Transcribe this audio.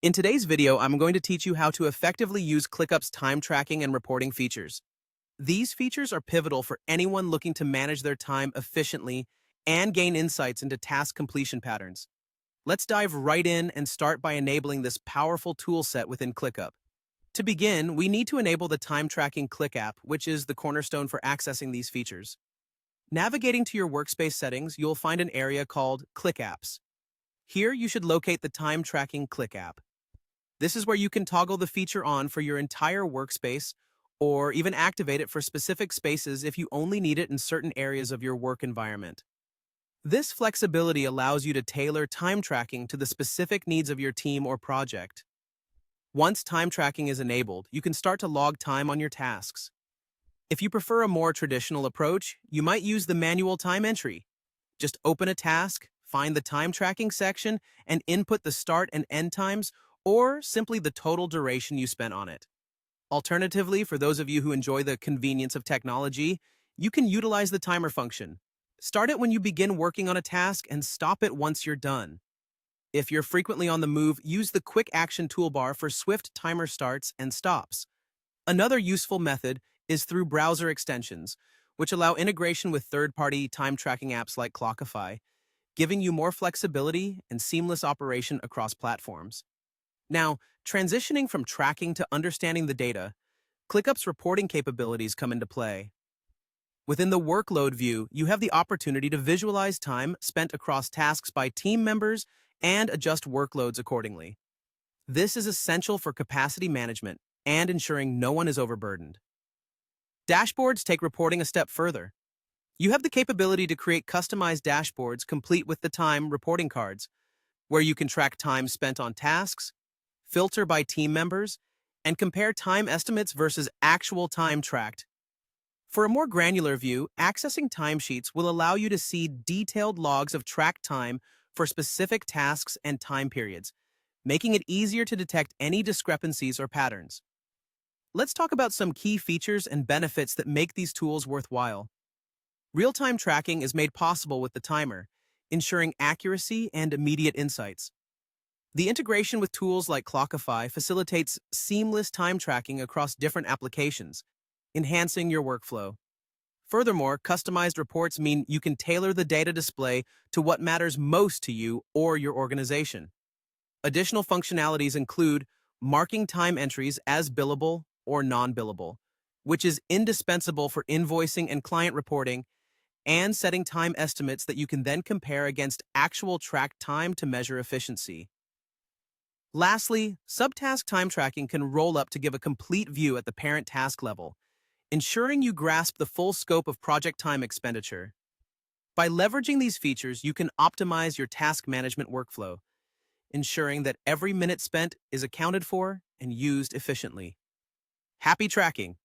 In today's video, I'm going to teach you how to effectively use Clickup's time tracking and reporting features. These features are pivotal for anyone looking to manage their time efficiently and gain insights into task completion patterns. Let's dive right in and start by enabling this powerful tool set within Clickup. To begin, we need to enable the time tracking Click app, which is the cornerstone for accessing these features. Navigating to your workspace settings, you'll find an area called Click Apps. Here, you should locate the time tracking Click app. This is where you can toggle the feature on for your entire workspace or even activate it for specific spaces if you only need it in certain areas of your work environment. This flexibility allows you to tailor time tracking to the specific needs of your team or project. Once time tracking is enabled, you can start to log time on your tasks. If you prefer a more traditional approach, you might use the manual time entry. Just open a task, find the time tracking section, and input the start and end times or simply the total duration you spent on it. Alternatively, for those of you who enjoy the convenience of technology, you can utilize the timer function. Start it when you begin working on a task and stop it once you're done. If you're frequently on the move, use the Quick Action toolbar for swift timer starts and stops. Another useful method is through browser extensions, which allow integration with third-party time tracking apps like Clockify, giving you more flexibility and seamless operation across platforms. Now, transitioning from tracking to understanding the data, Clickup's reporting capabilities come into play. Within the workload view, you have the opportunity to visualize time spent across tasks by team members and adjust workloads accordingly. This is essential for capacity management and ensuring no one is overburdened. Dashboards take reporting a step further. You have the capability to create customized dashboards complete with the time reporting cards, where you can track time spent on tasks, filter by team members, and compare time estimates versus actual time tracked. For a more granular view, accessing timesheets will allow you to see detailed logs of tracked time for specific tasks and time periods, making it easier to detect any discrepancies or patterns. Let's talk about some key features and benefits that make these tools worthwhile. Real-time tracking is made possible with the timer, ensuring accuracy and immediate insights. The integration with tools like Clockify facilitates seamless time tracking across different applications, enhancing your workflow. Furthermore, customized reports mean you can tailor the data display to what matters most to you or your organization. Additional functionalities include marking time entries as billable or non-billable, which is indispensable for invoicing and client reporting, and setting time estimates that you can then compare against actual tracked time to measure efficiency. Lastly, subtask time tracking can roll up to give a complete view at the parent task level, ensuring you grasp the full scope of project time expenditure. By leveraging these features, you can optimize your task management workflow, ensuring that every minute spent is accounted for and used efficiently. Happy tracking!